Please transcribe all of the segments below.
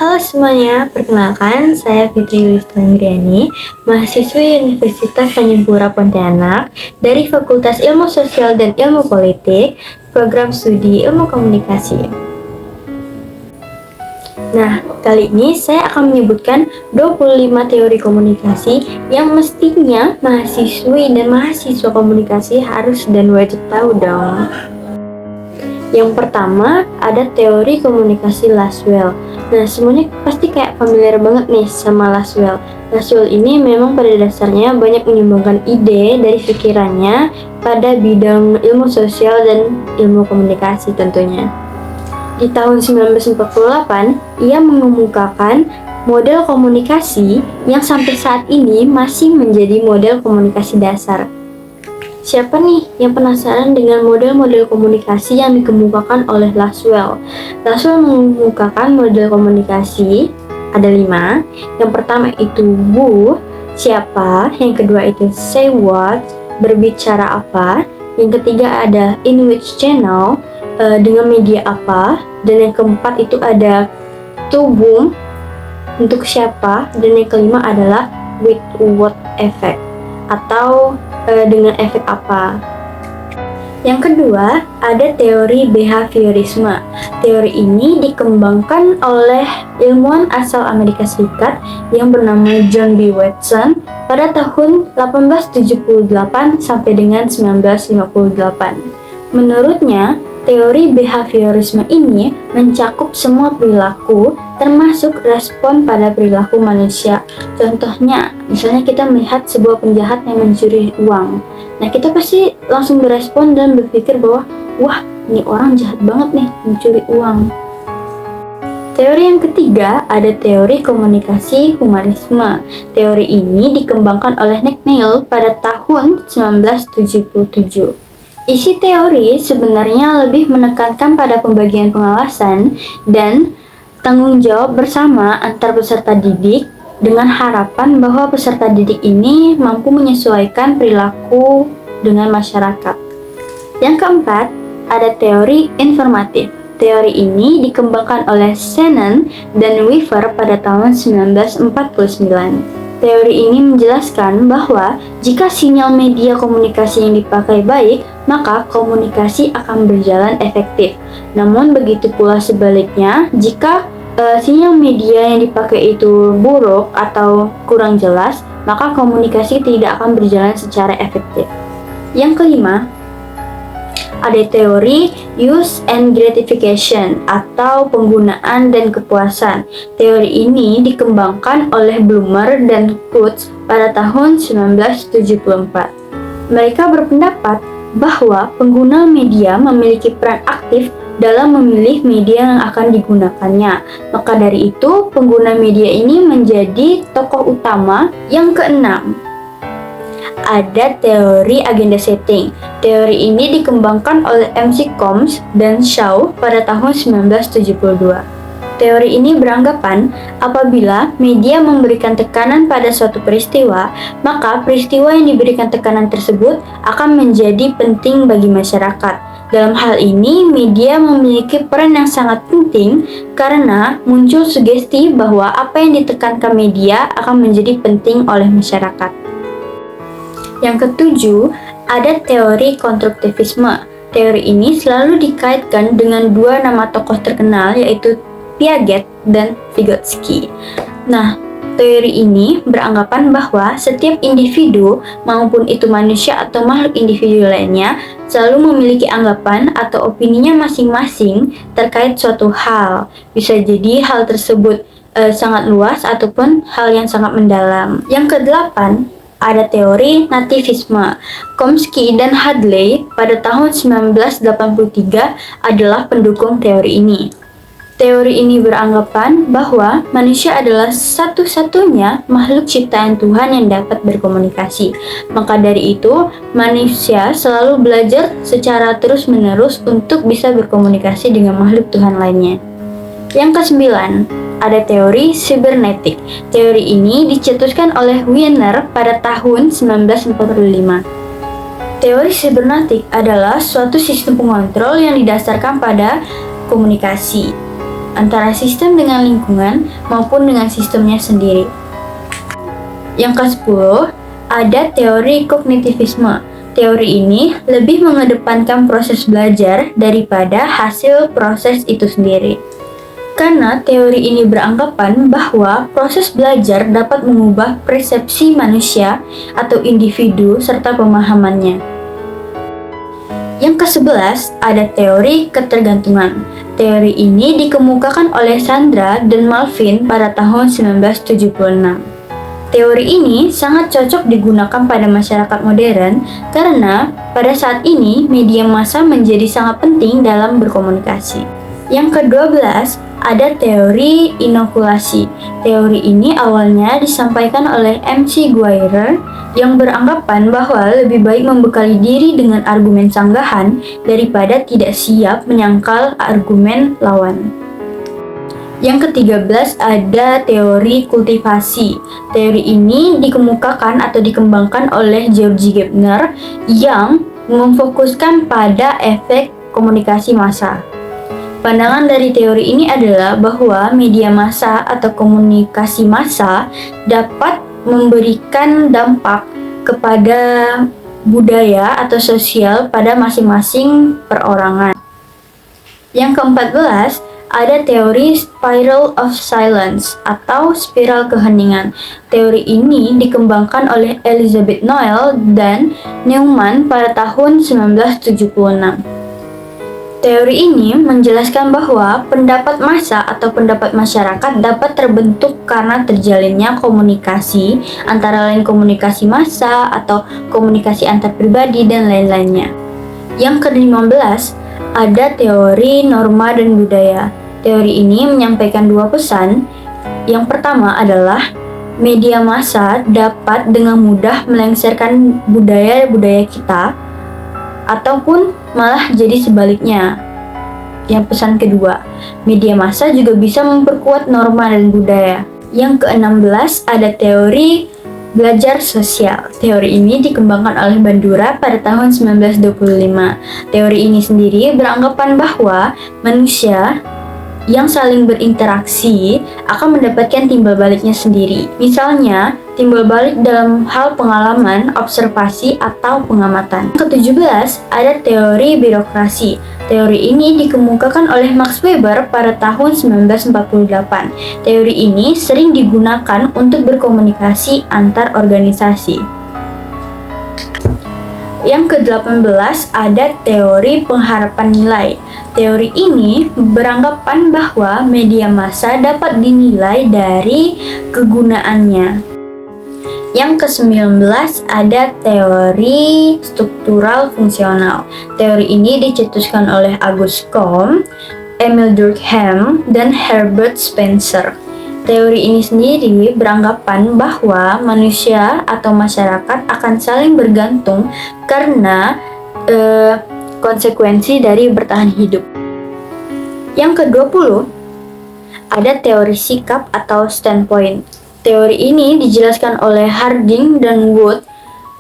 Halo semuanya, perkenalkan saya Fitri Listandriani, mahasiswi Universitas Tanjung Pura Pontianak dari Fakultas Ilmu Sosial dan Ilmu Politik, program studi Ilmu Komunikasi. Nah, kali ini saya akan menyebutkan 25 teori komunikasi yang mestinya mahasiswi dan mahasiswa komunikasi harus dan wajib tahu dong. Yang pertama, ada teori komunikasi Lasswell. Nah, semuanya pasti kayak familiar banget nih sama Lasswell. Lasswell ini memang pada dasarnya banyak menyumbangkan ide dari pikirannya pada bidang ilmu sosial dan ilmu komunikasi tentunya. Di tahun 1948, ia mengemukakan model komunikasi yang sampai saat ini masih menjadi model komunikasi dasar. Siapa nih yang penasaran dengan model-model komunikasi yang dikemukakan oleh Lasswell? Lasswell mengemukakan model komunikasi ada 5. Yang pertama itu who, siapa. Yang kedua itu say what, berbicara apa. Yang ketiga ada in which channel, dengan media apa. Dan yang keempat itu ada to whom, untuk siapa. Dan yang kelima adalah with what effect, atau dengan efek apa. Yang kedua, ada teori behaviorisme. Teori ini dikembangkan oleh ilmuwan asal Amerika Serikat yang bernama John B. Watson pada tahun 1878 sampai dengan 1958. Menurutnya, teori behaviorisme ini mencakup semua perilaku, termasuk respon pada perilaku manusia. Contohnya, misalnya kita melihat sebuah penjahat yang mencuri uang. Nah, kita pasti langsung berespon dan berpikir bahwa, wah, ini orang jahat banget nih, mencuri uang. Teori yang ketiga, ada teori komunikasi humanisme. Teori ini dikembangkan oleh Neil pada tahun 1977. Isi teori sebenarnya lebih menekankan pada pembagian pengawasan dan tanggung jawab bersama antar peserta didik dengan harapan bahwa peserta didik ini mampu menyesuaikan perilaku dengan masyarakat. Yang keempat, ada teori informatif. Teori ini dikembangkan oleh Shannon dan Weaver pada tahun 1949. Teori ini menjelaskan bahwa jika sinyal media komunikasi yang dipakai baik, maka komunikasi akan berjalan efektif. Namun begitu pula sebaliknya, jika sinyal media yang dipakai itu buruk atau kurang jelas, maka komunikasi tidak akan berjalan secara efektif. Yang kelima, ada teori use and gratification atau penggunaan dan kepuasan. Teori ini dikembangkan oleh Blumer dan Coates pada tahun 1974. Mereka berpendapat bahwa pengguna media memiliki peran aktif dalam memilih media yang akan digunakannya. Maka dari itu, pengguna media ini menjadi tokoh utama. Yang keenam, ada teori agenda setting. Teori ini dikembangkan oleh MC Combs dan Shaw pada tahun 1972. Teori ini beranggapan apabila media memberikan tekanan pada suatu peristiwa, maka peristiwa yang diberikan tekanan tersebut akan menjadi penting bagi masyarakat. Dalam hal ini, media memiliki peran yang sangat penting karena muncul sugesti bahwa apa yang ditekankan media akan menjadi penting oleh masyarakat. Yang ketujuh, ada teori konstruktivisme. Teori ini selalu dikaitkan dengan dua nama tokoh terkenal, yaitu Piaget dan Vygotsky. Nah, teori ini beranggapan bahwa setiap individu, maupun itu manusia atau makhluk individu lainnya, selalu memiliki anggapan atau opininya masing-masing terkait suatu hal. Bisa jadi hal tersebut sangat luas ataupun hal yang sangat mendalam. Yang kedelapan, ada teori nativisme. Chomsky dan Hadley pada tahun 1983 adalah pendukung teori ini. Teori ini beranggapan bahwa manusia adalah satu-satunya makhluk ciptaan Tuhan yang dapat berkomunikasi. Maka dari itu, manusia selalu belajar secara terus-menerus untuk bisa berkomunikasi dengan makhluk Tuhan lainnya. Yang kesembilan, ada teori sibernetik. Teori ini dicetuskan oleh Wiener pada tahun 1945. Teori sibernetik adalah suatu sistem pengontrol yang didasarkan pada komunikasi. antara sistem dengan lingkungan maupun dengan sistemnya sendiri. Yang ke-10, ada teori kognitivisme. Teori ini lebih mengedepankan proses belajar daripada hasil proses itu sendiri. Karena teori ini beranggapan bahwa proses belajar dapat mengubah persepsi manusia atau individu serta pemahamannya. Yang ke-11 ada teori ketergantungan. Teori ini dikemukakan oleh Sandra dan Malvin pada tahun 1976. Teori ini sangat cocok digunakan pada masyarakat modern karena pada saat ini media massa menjadi sangat penting dalam berkomunikasi. Yang ke-12 ada teori inokulasi. Teori ini awalnya disampaikan oleh McGuire yang beranggapan bahwa lebih baik membekali diri dengan argumen sanggahan daripada tidak siap menyangkal argumen lawan. Yang ke-13 ada teori kultivasi. Teori ini dikemukakan atau dikembangkan oleh George Gardner yang memfokuskan pada efek komunikasi massa. Pandangan dari teori ini adalah bahwa media massa atau komunikasi massa dapat memberikan dampak kepada budaya atau sosial pada masing-masing perorangan. Yang ke-14 ada teori spiral of silence atau spiral keheningan. Teori ini dikembangkan oleh Elizabeth Noel dan Neumann pada tahun 1976. Teori ini menjelaskan bahwa pendapat massa atau pendapat masyarakat dapat terbentuk karena terjalinnya komunikasi, antara lain komunikasi massa atau komunikasi antar pribadi dan lain-lainnya. Yang ke-15 ada teori norma dan budaya. Teori ini menyampaikan dua pesan. Yang pertama adalah media massa dapat dengan mudah melengsarkan budaya-budaya kita ataupun malah jadi sebaliknya. Yang pesan kedua, media massa juga bisa memperkuat norma dan budaya. Yang ke-16 ada teori belajar sosial. Teori ini dikembangkan oleh Bandura pada tahun 1925. Teori ini sendiri beranggapan bahwa manusia yang saling berinteraksi akan mendapatkan timbal baliknya sendiri. Misalnya, timbal balik dalam hal pengalaman, observasi, atau pengamatan. Ke-17 ada teori birokrasi. Teori ini dikemukakan oleh Max Weber pada tahun 1948. Teori ini sering digunakan untuk berkomunikasi antar organisasi. Yang ke-18 ada teori pengharapan nilai. Teori ini beranggapan bahwa media massa dapat dinilai dari kegunaannya. Yang ke-19 ada teori struktural fungsional. Teori ini dicetuskan oleh Auguste Comte, Emile Durkheim, dan Herbert Spencer. Teori ini sendiri beranggapan bahwa manusia atau masyarakat akan saling bergantung karena konsekuensi dari bertahan hidup. Yang ke-20 ada teori sikap atau standpoint. Teori ini dijelaskan oleh Harding dan Wood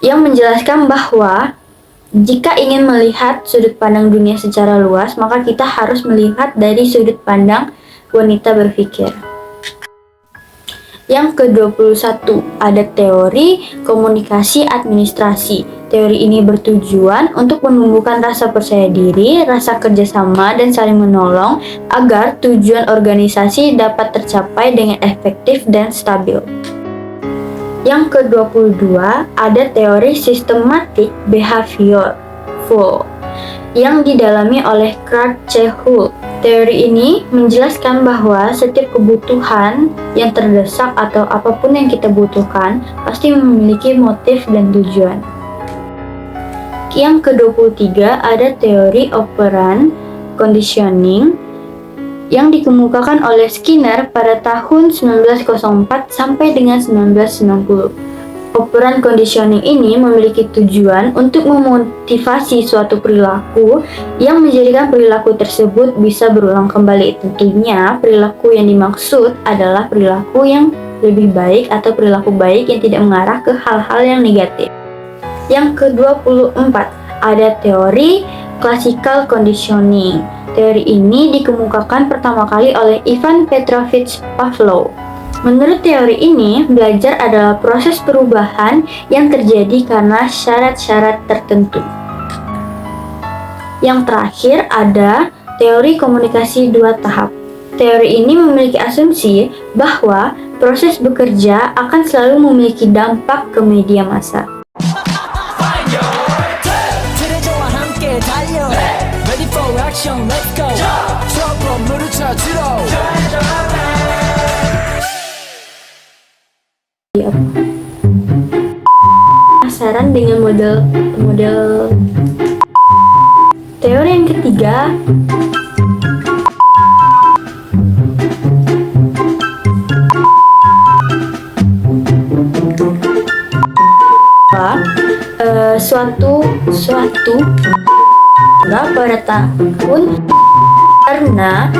yang menjelaskan bahwa jika ingin melihat sudut pandang dunia secara luas, maka kita harus melihat dari sudut pandang wanita berpikir. Yang ke-21 ada teori komunikasi administrasi. Teori ini bertujuan untuk menumbuhkan rasa percaya diri, rasa kerjasama, dan saling menolong agar tujuan organisasi dapat tercapai dengan efektif dan stabil. Yang ke-22 ada teori systematic behavior yang didalami oleh Clark C. Hull. Teori ini menjelaskan bahwa setiap kebutuhan yang terdesak atau apapun yang kita butuhkan pasti memiliki motif dan tujuan. Yang ke-23 ada teori operant conditioning yang dikemukakan oleh Skinner pada tahun 1904 sampai dengan 1990. Operant conditioning ini memiliki tujuan untuk memotivasi suatu perilaku yang menjadikan perilaku tersebut bisa berulang kembali. Tentunya perilaku yang dimaksud adalah perilaku yang lebih baik atau perilaku baik yang tidak mengarah ke hal-hal yang negatif. Yang ke-24 ada teori classical conditioning. Teori ini dikemukakan pertama kali oleh Ivan Petrovich Pavlov. Menurut teori ini, belajar adalah proses perubahan yang terjadi karena syarat-syarat tertentu. Yang terakhir ada teori komunikasi dua tahap. Teori ini memiliki asumsi bahwa proses bekerja akan selalu memiliki dampak ke media massa. Penasaran dengan model teori yang ketiga, suatu pada tahun karena